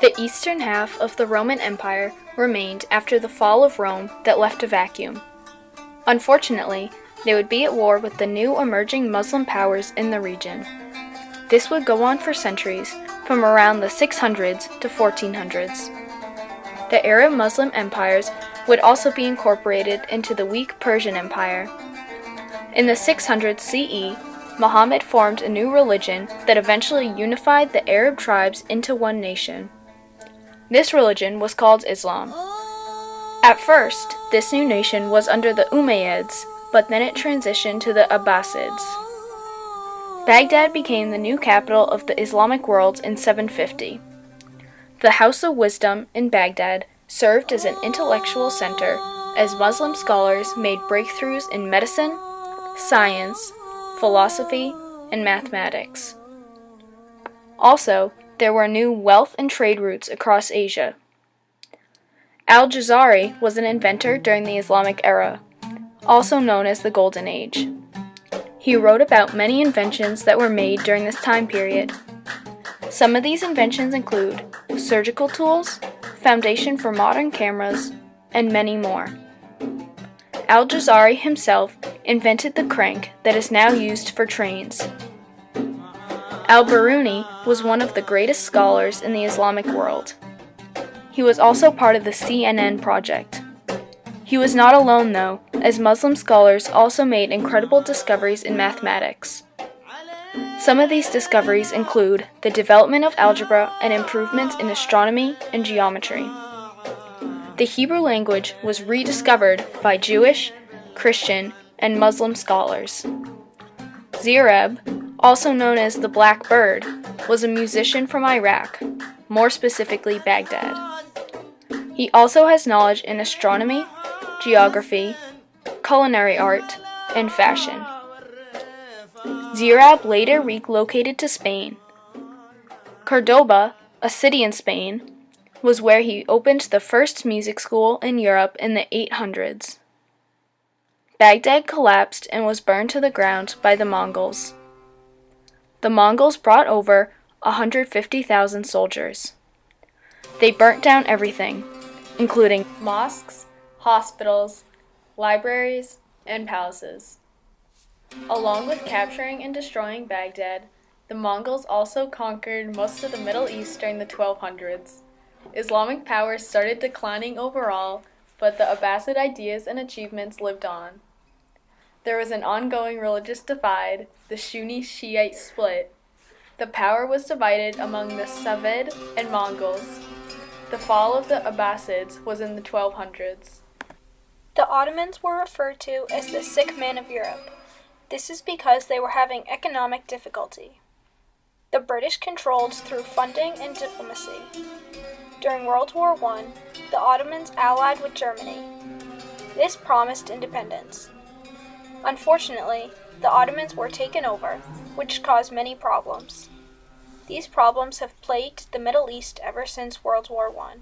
The eastern half of the Roman Empire remained after the fall of Rome that left a vacuum. Unfortunately, they would be at war with the new emerging Muslim powers in the region. This would go on for centuries, from around the 600s to 1400s. The Arab Muslim empires would also be incorporated into the weak Persian Empire. In the 600s CE, Muhammad formed a new religion that eventually unified the Arab tribes into one nation. This religion was called Islam. At first, this new nation was under the Umayyads, but then it transitioned to the Abbasids. Baghdad became the new capital of the Islamic world in 750. The House of Wisdom in Baghdad served as an intellectual center as Muslim scholars made breakthroughs in medicine, science, philosophy, and mathematics. Also, there were new wealth and trade routes across Asia. Al-Jazari was an inventor during the Islamic era, also known as the Golden Age. He wrote about many inventions that were made during this time period. Some of these inventions include surgical tools, foundation for modern cameras, and many more. Al-Jazari himself invented the crank that is now used for trains. Al-Biruni was one of the greatest scholars in the Islamic world. He was also part of the CNN project. He was not alone though, as Muslim scholars also made incredible discoveries in mathematics. Some of these discoveries include the development of algebra and improvements in astronomy and geometry. The Hebrew language was rediscovered by Jewish, Christian, and Muslim scholars. Zirab, also known as the Black Bird, was a musician from Iraq, more specifically Baghdad. He also has knowledge in astronomy, geography, culinary art, and fashion. Zirab later relocated to Spain. Cordoba, a city in Spain, was where he opened the first music school in Europe in the 800s. Baghdad collapsed and was burned to the ground by the Mongols. The Mongols brought over 150,000 soldiers. They burnt down everything, including mosques, hospitals, libraries, and palaces. Along with capturing and destroying Baghdad, the Mongols also conquered most of the Middle East during the 1200s. Islamic powers started declining overall, but the Abbasid ideas and achievements lived on. There was an ongoing religious divide, the Sunni-Shiite split. The power was divided among the Safavid and Mongols. The fall of the Abbasids was in the 1200s. The Ottomans were referred to as the sick man of Europe. This is because they were having economic difficulty. The British controlled through funding and diplomacy. During World War I, the Ottomans allied with Germany. This promised independence. Unfortunately, the Ottomans were taken over, which caused many problems. These problems have plagued the Middle East ever since World War I.